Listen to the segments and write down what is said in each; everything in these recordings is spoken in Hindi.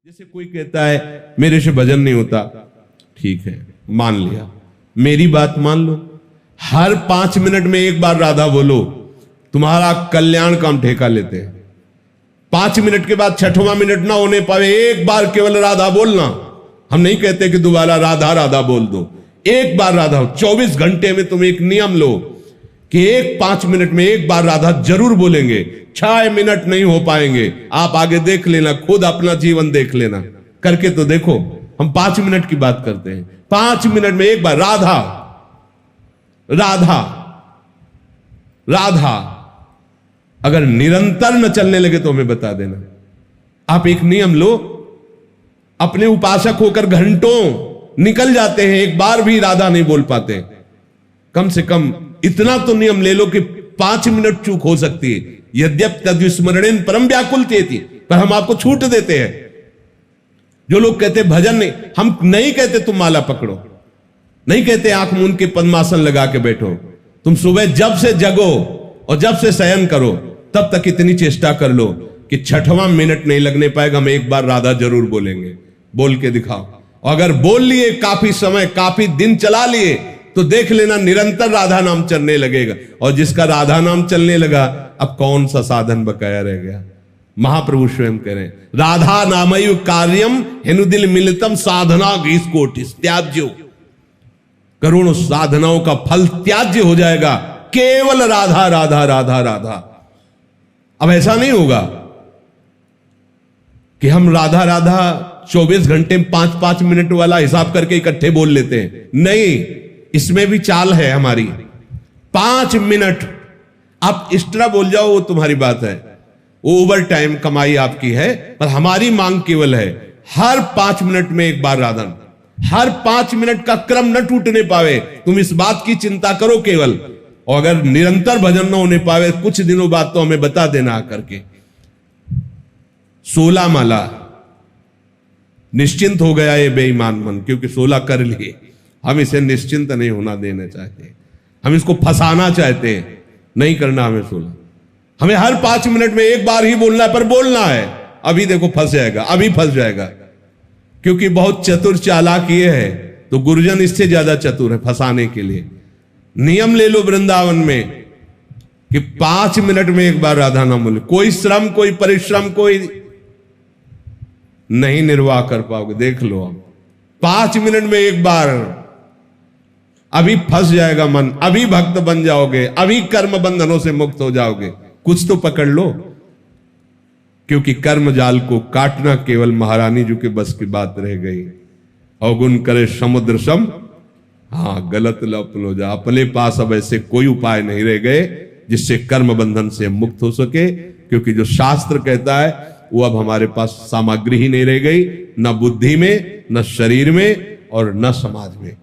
जैसे कोई कहता है मेरे से भजन नहीं होता, ठीक है मान लिया, मेरी बात मान लो। हर 5 मिनट में एक बार राधा बोलो, तुम्हारा कल्याण का हम ठेका लेते हैं। 5 मिनट के बाद 6वां मिनट ना होने पावे, एक बार केवल राधा बोलना। हम नहीं कहते कि दोबारा राधा राधा बोल दो, एक बार राधा। 24 घंटे में तुम एक नियम लो कि 5 मिनट में एक बार राधा जरूर बोलेंगे। 6 मिनट नहीं हो पाएंगे, आप आगे देख लेना, खुद अपना जीवन देख लेना, करके तो देखो। हम 5 मिनट की बात करते हैं, 5 मिनट में एक बार राधा राधा राधा। अगर निरंतर न चलने लगे तो हमें बता देना। आप एक नियम लो, अपने उपासक होकर घंटों निकल जाते हैं, एक बार भी राधा नहीं बोल पाते। कम से कम इतना तो नियम ले लो कि 5 मिनट चूक हो सकती है। यद्यप तद्विस्मरणेन परम व्याकुल चेति, पर हम आपको छूट देते हैं। जो लोग कहते भजन नहीं, हम नहीं कहते तुम माला पकड़ो, नहीं कहते आंख मूंद के पद्मासन लगा के बैठो। तुम सुबह जब से जगो और जब से शयन करो तब तक इतनी चेष्टा कर लो कि 6वां मिनट नहीं लगने पाएगा, हम एक बार राधा जरूर बोलेंगे। बोल के दिखाओ। अगर बोल लिए, काफी समय काफी दिन चला लिए, तो देख लेना निरंतर राधा नाम चलने लगेगा। और जिसका राधा नाम चलने लगा, अब कौन सा साधन बकाया रह गया। महाप्रभु स्वयं कह रहे हैं, राधा नामयु कार्यम हेनुदिल मिलितम साधना गीस कोटिस त्याज्यो। करोड़ों साधनाओं का फल त्याज्य हो जाएगा, केवल राधा राधा राधा राधा। अब ऐसा नहीं होगा कि हम राधा राधा 24 घंटे में 5-5 मिनट वाला हिसाब करके इकट्ठे बोल लेते हैं। नहीं, इसमें भी चाल है हमारी। 5 मिनट आप एक्स्ट्रा बोल जाओ, वो तुम्हारी बात है, वो ओवर टाइम कमाई आपकी है। पर हमारी मांग केवल है हर 5 मिनट में एक बार राधा। हर 5 मिनट का क्रम न टूटने पावे, तुम इस बात की चिंता करो केवल। और अगर निरंतर भजन न होने पावे, कुछ दिनों बाद तो हमें बता देना आकर के। 16 माला निश्चिंत हो गया ये बेईमान मन, क्योंकि 16 कर लिए। हम इसे निश्चिंत नहीं होना देना चाहते, हम इसको फंसाना चाहते हैं। नहीं करना हमें 16, हमें हर 5 मिनट में एक बार ही बोलना है, पर बोलना है। अभी देखो फंस जाएगा, अभी फंस जाएगा, क्योंकि बहुत चतुर चालाक ये है, तो गुरुजन इससे ज्यादा चतुर है फंसाने के लिए। नियम ले लो वृंदावन में कि 5 मिनट में एक बार राधा नाम बोले। कोई श्रम, कोई परिश्रम, कोई नहीं निर्वाह कर पाओगे। देख लो आप 5 मिनट में एक बार, अभी फंस जाएगा मन, अभी भक्त बन जाओगे, अभी कर्म बंधनों से मुक्त हो जाओगे। कुछ तो पकड़ लो, क्योंकि कर्म जाल को काटना केवल महारानी जी के बस की बात रह गई। अवगुण करे समुद्र सम, हाँ गलत लप लो जा। अपने पास अब ऐसे कोई उपाय नहीं रह गए जिससे कर्म बंधन से मुक्त हो सके, क्योंकि जो शास्त्र कहता है वो अब हमारे पास सामग्री ही नहीं रह गई, न बुद्धि में, न शरीर में, और न समाज में।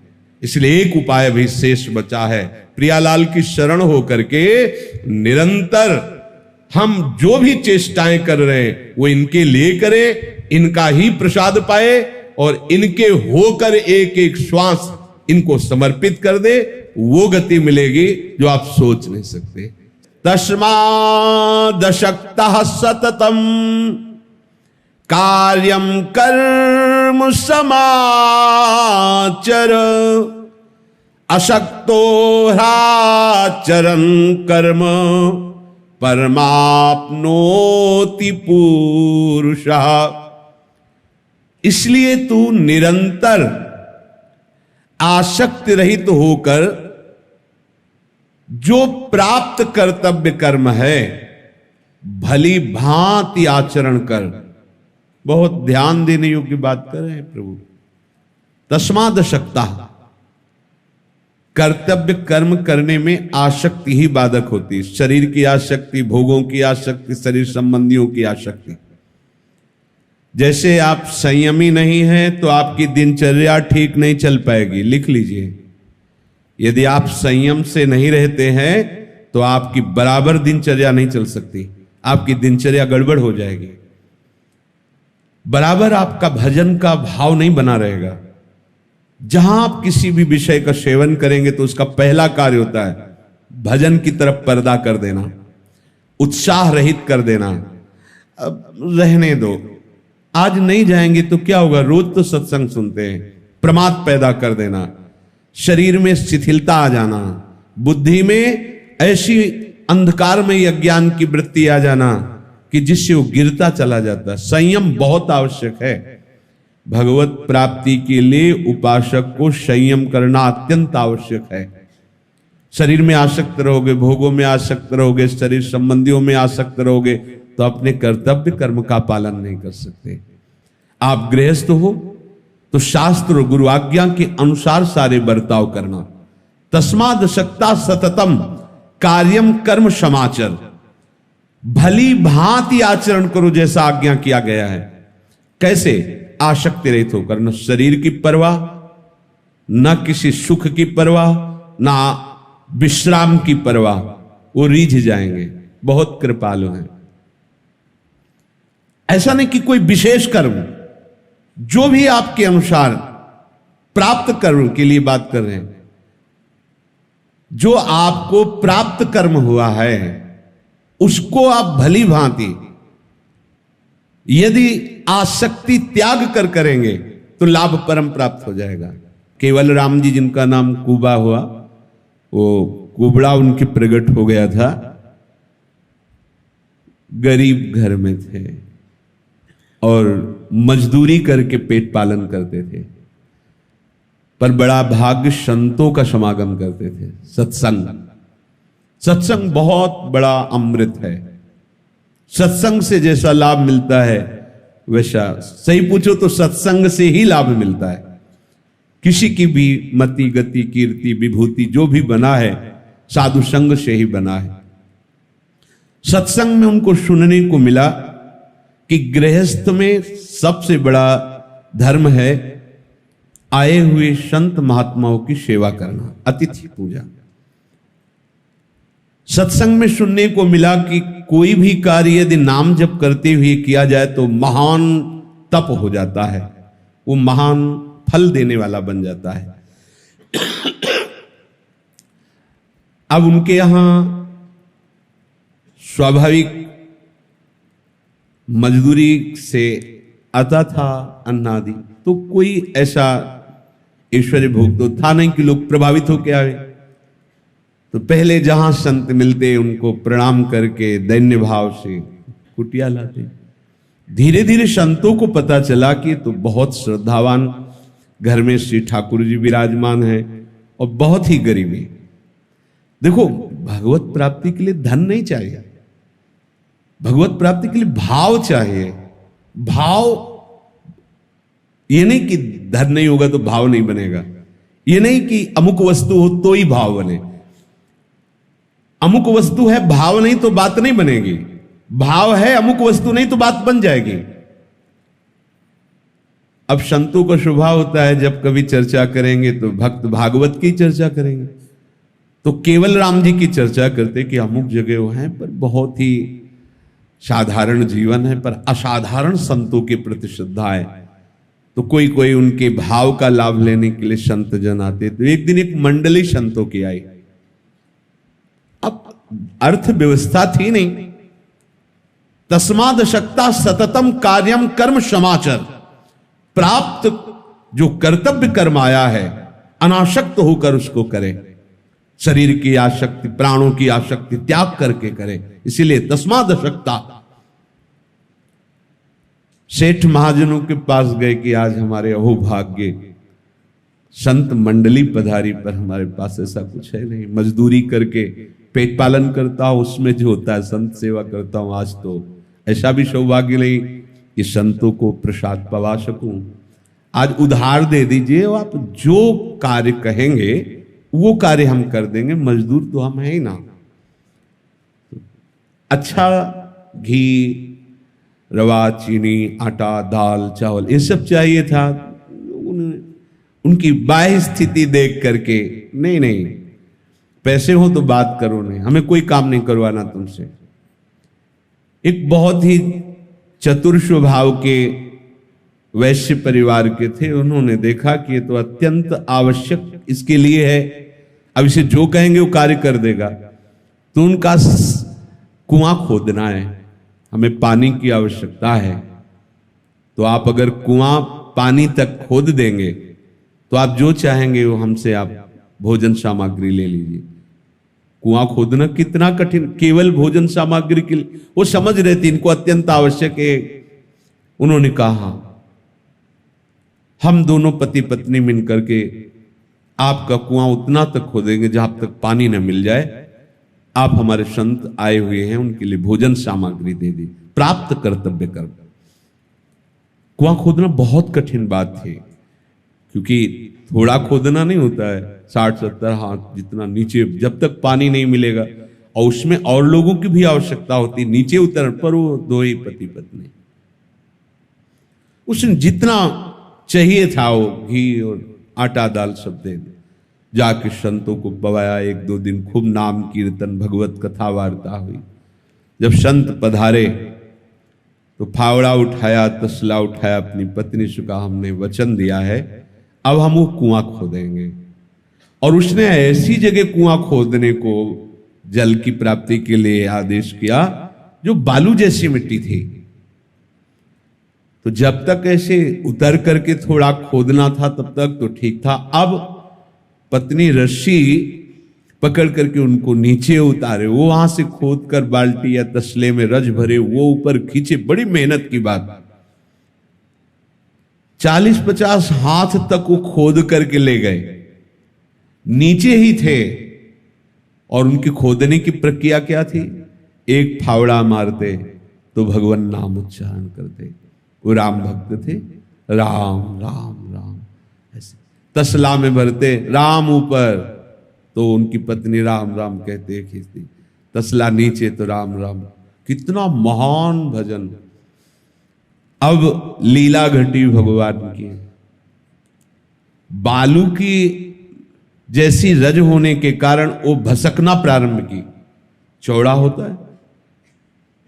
इसलिए एक उपाय भी शेष बचा है, प्रियालाल की शरण होकर के निरंतर हम जो भी चेष्टाएं कर रहे हैं वो इनके लिए करें, इनका ही प्रसाद पाए, और इनके होकर एक एक श्वास इनको समर्पित कर दे। वो गति मिलेगी जो आप सोच नहीं सकते। तस्मादशक्तः सततम कार्यम कर्म समाचर, अशक्तो ह्राचरन् कर्म परमाप्नोति पुरुषः। इसलिए तू निरंतर आसक्ति रहित होकर जो प्राप्त कर्तव्य कर्म है भली भांति आचरण कर। बहुत ध्यान देने योग्य बात कर रहे हैं प्रभु। तस्मादशक्तः, कर्तव्य कर्म करने में आसक्ति ही बाधक होती है। शरीर की आसक्ति, भोगों की आसक्ति, शरीर संबंधियों की आसक्ति। जैसे आप संयमी नहीं हैं तो आपकी दिनचर्या ठीक नहीं चल पाएगी। लिख लीजिए, यदि आप संयम से नहीं रहते हैं तो आपकी बराबर दिनचर्या नहीं चल सकती, आपकी दिनचर्या गड़बड़ हो जाएगी। बराबर आपका भजन का भाव नहीं बना रहेगा। जहां आप किसी भी विषय का सेवन करेंगे तो उसका पहला कार्य होता है भजन की तरफ पर्दा कर देना, उत्साह रहित कर देना। अब रहने दो, आज नहीं जाएंगे तो क्या होगा, रोज तो सत्संग सुनते हैं, प्रमाद पैदा कर देना, शरीर में शिथिलता आ जाना, बुद्धि में ऐसी अंधकार में अज्ञान की वृत्ति आ जाना कि जिससे वो गिरता चला जाता है। संयम बहुत आवश्यक है। भगवत प्राप्ति के लिए उपासक को संयम करना अत्यंत आवश्यक है। शरीर में आसक्त रहोगे, भोगों में आसक्त रहोगे, शरीर संबंधियों में आसक्त रहोगे तो अपने कर्तव्य कर्म का पालन नहीं कर सकते। आप गृहस्थ हो तो शास्त्र गुरु आज्ञा के अनुसार सारे बर्ताव करना। तस्माद शक्ता सततम कार्यम कर्म समाचर, भली भांति आचरण करो जैसा आज्ञा किया गया है। कैसे? आसक्ति रहित होकर, न शरीर की परवाह, न किसी सुख की परवाह, न विश्राम की परवाह। वो रीझ जाएंगे, बहुत कृपालु हैं। ऐसा नहीं कि कोई विशेष कर्म, जो भी आपके अनुसार प्राप्त कर्म के लिए बात कर रहे हैं, जो आपको प्राप्त कर्म हुआ है उसको आप भली भांति, यदि आसक्ति त्याग कर करेंगे तो लाभ परम प्राप्त हो जाएगा। केवल राम जी जिनका नाम कुबा हुआ, वो कुबड़ा उनके प्रकट हो गया था, गरीब घर में थे और मजदूरी करके पेट पालन करते थे, पर बड़ा भाग्य संतों का समागम करते थे। सत्संग बहुत बड़ा अमृत है। सत्संग से जैसा लाभ मिलता है वैसा, सही पूछो तो सत्संग से ही लाभ मिलता है। किसी की भी मति गति कीर्ति विभूति जो भी बना है साधु संग से ही बना है। सत्संग में उनको सुनने को मिला कि गृहस्थ में सबसे बड़ा धर्म है आए हुए संत महात्माओं की सेवा करना, अतिथि पूजा। सत्संग में सुनने को मिला कि कोई भी कार्य यदि नाम जप करते हुए किया जाए तो महान तप हो जाता है, वो महान फल देने वाला बन जाता है। अब उनके यहां स्वाभाविक मजदूरी से आता था अन्नादि, तो कोई ऐसा ऐश्वर्य भोग तो था नहीं कि लोग प्रभावित होकर आए। तो पहले जहां संत मिलते उनको प्रणाम करके दैन्य भाव से कुटिया लाते। धीरे धीरे संतों को पता चला कि तो बहुत श्रद्धावान घर में श्री ठाकुर जी विराजमान है और बहुत ही गरीबी। देखो, भगवत प्राप्ति के लिए धन नहीं चाहिए, भगवत प्राप्ति के लिए भाव चाहिए। भाव, ये नहीं कि धन नहीं होगा तो भाव नहीं बनेगा, ये नहीं कि अमुक वस्तु हो तो ही भाव बने। अमुक वस्तु है, भाव नहीं तो बात नहीं बनेगी। भाव है, अमुक वस्तु नहीं तो बात बन जाएगी। अब संतों का स्वभाव होता है जब कभी चर्चा करेंगे तो भक्त भागवत की चर्चा करेंगे, तो केवल राम जी की चर्चा करते कि अमुक जगह वो हैं पर बहुत ही साधारण जीवन है, पर असाधारण संतों के प्रति श्रद्धा है। तो कोई कोई उनके भाव का लाभ लेने के लिए संत जन आते। तो एक दिन एक मंडली संतों की आई। अब अर्थव्यवस्था थी नहीं। तस्माद शक्ता सततम कार्यम कर्म समाचर, प्राप्त जो कर्तव्य कर्म आया है अनासक्त होकर उसको करे। शरीर की आसक्ति, प्राणों की आसक्ति त्याग करके करे। इसीलिए तस्माद शक्ता। सेठ महाजनों के पास गए कि आज हमारे अहोभाग्य संत मंडली पधारी, पर हमारे पास ऐसा कुछ है नहीं। मजदूरी करके पेट पालन करता हूं, उसमें जो होता है संत सेवा करता हूं। आज तो ऐसा भी सौभाग्य नहीं कि संतों को प्रसाद पवा सकूं। आज उधार दे दीजिए, आप जो कार्य कहेंगे वो कार्य हम कर देंगे, मजदूर तो हम है ही ना। अच्छा घी, रवा, चीनी, आटा, दाल, चावल ये सब चाहिए था। उनकी बाह्य स्थिति देख करके नहीं नहीं, पैसे हो तो बात करो, नहीं हमें कोई काम नहीं करवाना तुमसे। एक बहुत ही चतुर स्वभाव के वैश्य परिवार के थे। उन्होंने देखा कि ये तो अत्यंत आवश्यक इसके लिए है, अब इसे जो कहेंगे वो कार्य कर देगा। तो उनका कुआं खोदना है, हमें पानी की आवश्यकता है। तो आप अगर कुआं पानी तक खोद देंगे तो आप जो चाहेंगे वो हमसे आप भोजन सामग्री ले लीजिए। कुआं खोदना कितना कठिन, केवल भोजन सामग्री के लिए। वो समझ रहे थे इनको अत्यंत आवश्यक है। उन्होंने कहा हम दोनों पति पत्नी मिलकर के आपका कुआं उतना तक खोदेंगे जहां तक पानी न मिल जाए। आप हमारे संत आए हुए हैं, उनके लिए भोजन सामग्री दे दी। प्राप्त कर्तव्य कर्म। कुआं खोदना बहुत कठिन बात थी, क्योंकि थोड़ा खोदना नहीं होता है, 60-70 हाथ जितना नीचे, जब तक पानी नहीं मिलेगा। और उसमें और लोगों की भी आवश्यकता होती, नीचे उतर पर वो दो ही पति पत्नी। उसने जितना चाहिए था वो घी और आटा दाल सब दे दिया। जाके संतों को बवाया। 1-2 दिन खूब नाम कीर्तन भगवत कथा वार्ता हुई। जब संत पधारे तो फावड़ा उठाया, तसला उठाया, अपनी पत्नी से कहा हमने वचन दिया है अब हम वो कुआं खोदेंगे। और उसने ऐसी जगह कुआं खोदने को जल की प्राप्ति के लिए आदेश किया जो बालू जैसी मिट्टी थी। तो जब तक ऐसे उतर करके थोड़ा खोदना था तब तक तो ठीक था। अब पत्नी रस्सी पकड़ करके उनको नीचे उतारे, वो वहां से खोद कर बाल्टी या तसले में रज भरे, वो ऊपर खींचे। बड़ी मेहनत की बात। 40-50 हाथ तक वो खोद करके ले गए, नीचे ही थे। और उनकी खोदने की प्रक्रिया क्या थी? एक फावड़ा मारते तो भगवान नाम उच्चारण करते। वो राम भक्त थे। राम राम राम ऐसे तसला में भरते, राम ऊपर तो उनकी पत्नी राम राम कहते खींचती, तसला नीचे तो राम राम। कितना महान भजन। अब लीला घटी भगवान की। बालू की जैसी रज होने के कारण वो भसकना प्रारंभ की। चौड़ा होता है,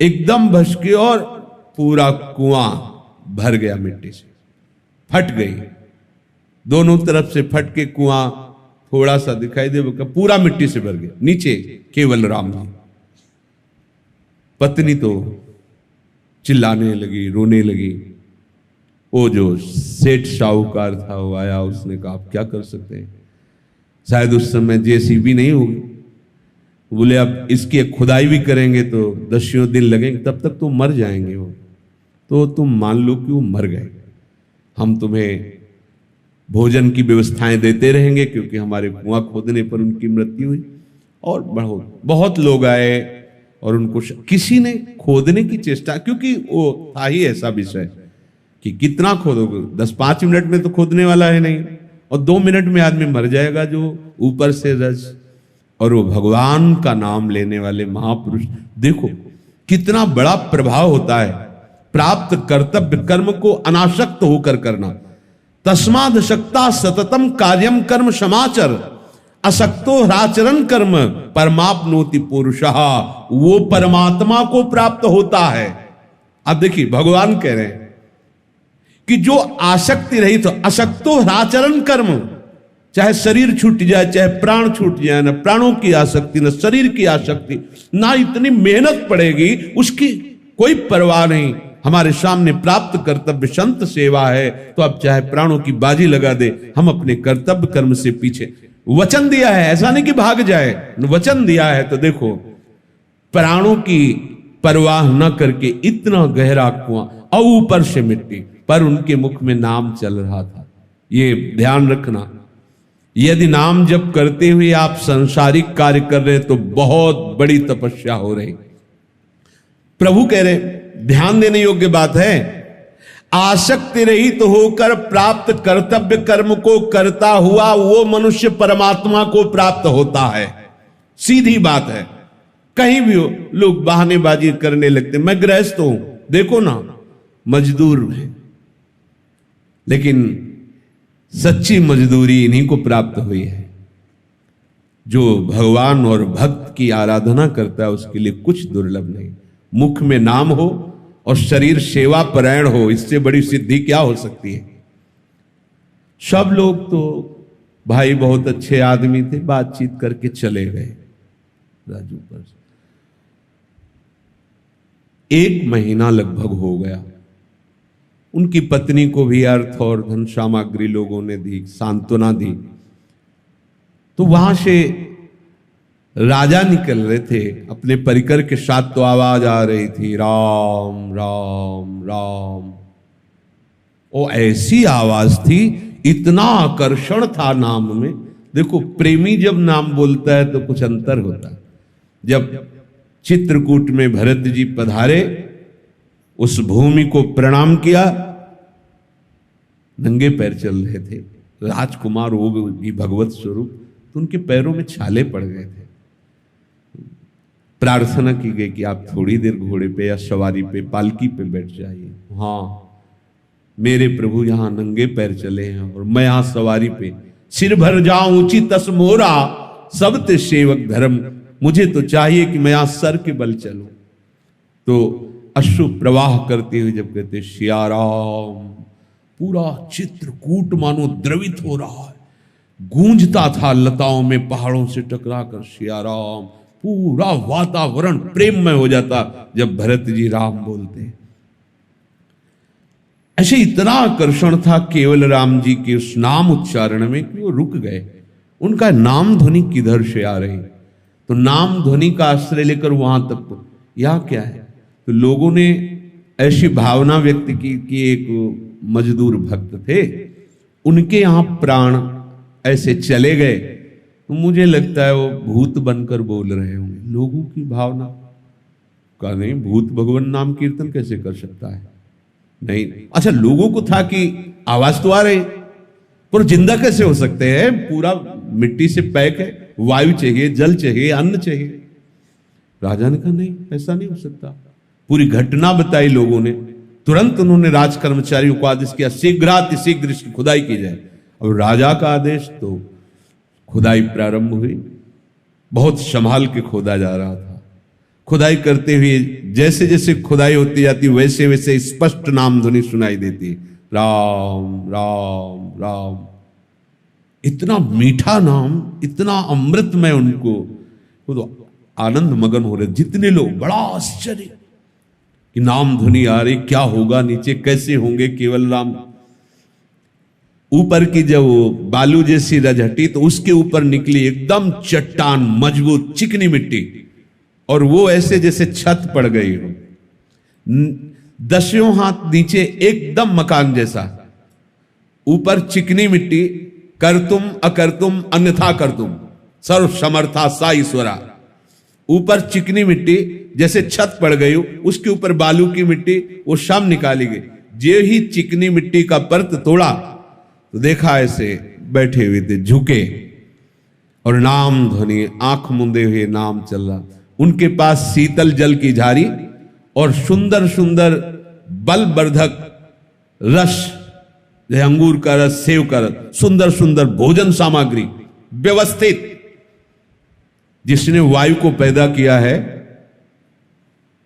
एकदम भसके और पूरा कुआं भर गया मिट्टी से, फट गई। दोनों तरफ से फट के कुआं थोड़ा सा दिखाई दे, पूरा मिट्टी से भर गया। नीचे केवल राम जी। पत्नी तो चिल्लाने लगी, रोने लगी। वो जो सेठ साहूकार था वो आया, उसने कहा आप क्या कर सकते हैं, शायद उस समय जेसीबी नहीं होगी। बोले अब इसकी खुदाई भी करेंगे तो 10 दिन लगेंगे, तब तक तो मर जाएंगे वो। तो तुम मान लो कि वो मर गए, हम तुम्हें भोजन की व्यवस्थाएं देते रहेंगे, क्योंकि हमारे कुआं खोदने पर उनकी मृत्यु हुई। और बहुत लोग आए और उनको किसी ने खोदने की चेष्टा, क्योंकि वो था ही ऐसा विषय कि कितना खोदोगे, 10-5 मिनट में तो खोदने वाला है नहीं, और 2 मिनट में आदमी मर जाएगा जो ऊपर से रज। और वो भगवान का नाम लेने वाले महापुरुष, देखो कितना बड़ा प्रभाव होता है। प्राप्त कर्तव्य कर्म को अनासक्त होकर करना। तस्माद शक्ता सततम कार्यम कर्म समाचर, असक्तो राचरण कर्म परमाप्नोति पुरुषः। वो परमात्मा को प्राप्त होता है। अब देखिए भगवान कह रहे हैं कि जो आसक्ति रही तो असक्तो राचरण कर्म, चाहे शरीर छूट जाए, चाहे प्राण छूट जाए, ना प्राणों की आसक्ति, ना शरीर की आसक्ति, ना इतनी मेहनत पड़ेगी, उसकी कोई परवाह नहीं। हमारे सामने प्राप्त कर्तव्य संत सेवा है, तो अब चाहे प्राणों की बाजी लगा दे, हम अपने कर्तव्य कर्म से पीछे। वचन दिया है, ऐसा नहीं कि भाग जाए, वचन दिया है। तो देखो प्राणों की परवाह न करके इतना गहरा कुआं और ऊपर से मिट्टी, पर उनके मुख में नाम चल रहा था। ये ध्यान रखना, यदि नाम जप करते हुए आप सांसारिक कार्य कर रहे हैं तो बहुत बड़ी तपस्या हो रही। प्रभु कह रहे ध्यान देने योग्य बात है। आसक्ति रहित होकर प्राप्त कर्तव्य कर्म को करता हुआ वो मनुष्य परमात्मा को प्राप्त होता है। सीधी बात है। कहीं भी हो, लोग बहानेबाजी करने लगते, मैं गृहस्थ हूं, देखो ना मजदूर है, लेकिन सच्ची मजदूरी इन्हीं को प्राप्त हुई है। जो भगवान और भक्त की आराधना करता है उसके लिए कुछ दुर्लभ नहीं। मुख में नाम हो और शरीर सेवा परायण हो, इससे बड़ी सिद्धि क्या हो सकती है। सब लोग तो भाई बहुत अच्छे आदमी थे, बातचीत करके चले गए राजू पर। 1 महीना लगभग हो गया। उनकी पत्नी को भी अर्थ और धन सामग्री लोगों ने दी, सांत्वना दी। तो वहां से राजा निकल रहे थे अपने परिकर के साथ, तो आवाज आ रही थी राम राम राम। वो ऐसी आवाज थी, इतना आकर्षण था नाम में। देखो, प्रेमी जब नाम बोलता है तो कुछ अंतर होता है। जब चित्रकूट में भरत जी पधारे, उस भूमि को प्रणाम किया, नंगे पैर चल रहे थे, राजकुमार हो गए भगवत स्वरूप, तो उनके पैरों में छाले पड़ गए थे। प्रार्थना की गई कि आप थोड़ी देर घोड़े पे या सवारी पे, पालकी पे बैठ जाइए। हाँ, मेरे प्रभु यहां नंगे पैर चले हैं और मैं यहां सवारी पे सिर भर जाऊं उचित तस मोरा, सब ते सेवक धर्म, मुझे तो चाहिए कि मैं यहां सर के बल चलूं। तो अश्रु प्रवाह करते हुए जब कहते सिया राम, पूरा चित्रकूट मानो द्रवित हो रहा है, गूंजता था लताओं में पहाड़ों से टकरा कर सिया राम। पूरा वातावरण प्रेममय हो जाता जब भरत जी राम बोलते। ऐसे इतना आकर्षण था केवल राम जी के उस नाम उच्चारण में कि वो रुक गए। उनका नाम ध्वनि किधर से आ रही, तो नाम ध्वनि का आश्रय लेकर वहां तक यह क्या है, तो लोगों ने ऐसी भावना व्यक्त की कि एक मजदूर भक्त थे, उनके यहां प्राण ऐसे चले गए, तो मुझे लगता है वो भूत बनकर बोल रहे होंगे। लोगों की भावना का नहीं, भूत भगवान नाम कीर्तन कैसे कर सकता है? नहीं। अच्छा, लोगों को था कि आवाज तो आ रही, पर जिंदा कैसे हो सकते हैं? पूरा मिट्टी से पैक है, वायु चाहिए, जल चाहिए, अन्न चाहिए। राजा ने कहा नहीं, ऐसा नहीं हो सकता। पूरी घटना बताई लोगों ने। तुरंत उन्होंने राज कर्मचारियों को आदेश किया शीघ्र इसकी खुदाई की जाए। और राजा का आदेश, तो खुदाई प्रारंभ हुई। बहुत संभाल के खोदा जा रहा था। खुदाई करते हुए जैसे जैसे खुदाई होती जाती वैसे वैसे स्पष्ट नाम ध्वनि सुनाई देती, राम राम राम। इतना मीठा नाम, इतना अमृतमय, उनको वो तो आनंद मगन हो रहे। जितने लोग, बड़ा आश्चर्य कि नाम ध्वनि आ रही, क्या होगा नीचे, कैसे होंगे केवल राम। ऊपर की जब बालू जैसी रज हटी तो उसके ऊपर निकली एकदम चट्टान, मजबूत चिकनी मिट्टी, और वो ऐसे जैसे छत पड़ गई हो। 10 हाथ नीचे एकदम मकान जैसा, ऊपर चिकनी मिट्टी, कर तुम अकर तुम अन्यथा कर तुम, सर्व समर्था सा ईश्वरा। ऊपर चिकनी मिट्टी जैसे छत पड़ गई हो, उसके ऊपर बालू की मिट्टी, वो शाम निकाली गई। जे ही चिकनी मिट्टी का परत तोड़ा तो देखा ऐसे बैठे हुए थे झुके, और नाम ध्वनि, आंख मूंदे हुए नाम चल रहा। उनके पास शीतल जल की झारी और सुंदर सुंदर बलवर्धक रस, जैसे अंगूर का रस, सेव का रस, सुंदर सुंदर भोजन सामग्री व्यवस्थित। जिसने वायु को पैदा किया है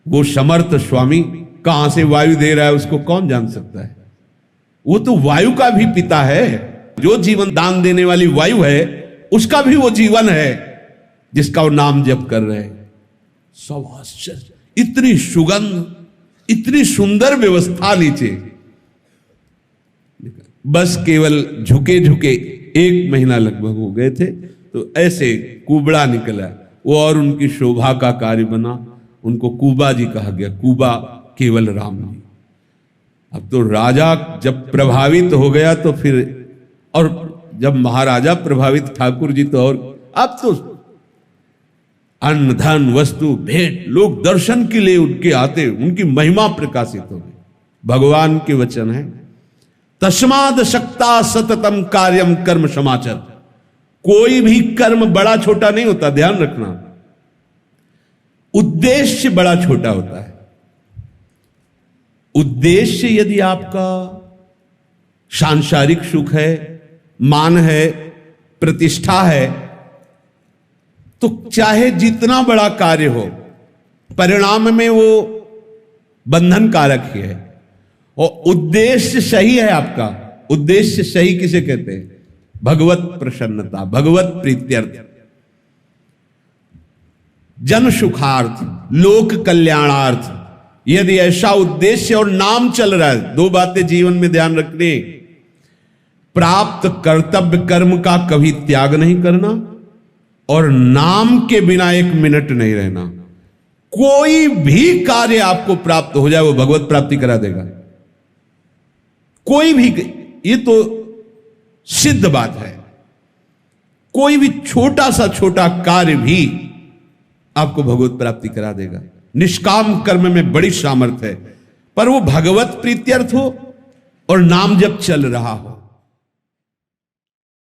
वो समर्थ स्वामी, कहां से वायु दे रहा है उसको कौन जान सकता है? वो तो वायु का भी पिता है। जो जीवन दान देने वाली वायु है उसका भी वो जीवन है जिसका वो नाम जप कर रहे हैं। सब आश्चर्य, इतनी सुगंध, इतनी सुंदर व्यवस्था नीचे। बस केवल झुके झुके 1 महीना लगभग हो गए थे, तो ऐसे कुबड़ा निकला वो, और उनकी शोभा का कार्य बना। उनको कुबा जी कहा गया, कुबा केवल राम जी। अब तो राजा जब प्रभावित हो गया तो फिर, और जब महाराजा प्रभावित, ठाकुर जी तो, और अब तो अन्न धन वस्तु भेंट, लोग दर्शन के लिए उनके आते, उनकी महिमा प्रकाशित हो गई। भगवान के वचन है, तस्माद शक्ता सततम कार्यम कर्म समाचर। कोई भी कर्म बड़ा छोटा नहीं होता, ध्यान रखना। उद्देश्य बड़ा छोटा होता है। उद्देश्य यदि आपका सांसारिक सुख है, मान है, प्रतिष्ठा है, तो चाहे जितना बड़ा कार्य हो, परिणाम में वो बंधन कारक ही है। और उद्देश्य सही है आपका, उद्देश्य सही किसे कहते हैं? भगवत प्रसन्नता, भगवत प्रीत्यर्थ, जन सुखार्थ, लोक कल्याणार्थ, यदि ऐसा उद्देश्य और नाम चल रहा है, दो बातें जीवन में ध्यान रखनी, प्राप्त कर्तव्य कर्म का कभी त्याग नहीं करना और नाम के बिना एक मिनट नहीं रहना। कोई भी कार्य आपको प्राप्त हो जाए वो भगवत प्राप्ति करा देगा, कोई भी, ये तो सिद्ध बात है। कोई भी छोटा सा छोटा कार्य भी आपको भगवत प्राप्ति करा देगा। निष्काम कर्म में बड़ी सामर्थ्य है, पर वो भगवत प्रीत्यर्थ हो और नाम जब चल रहा हो।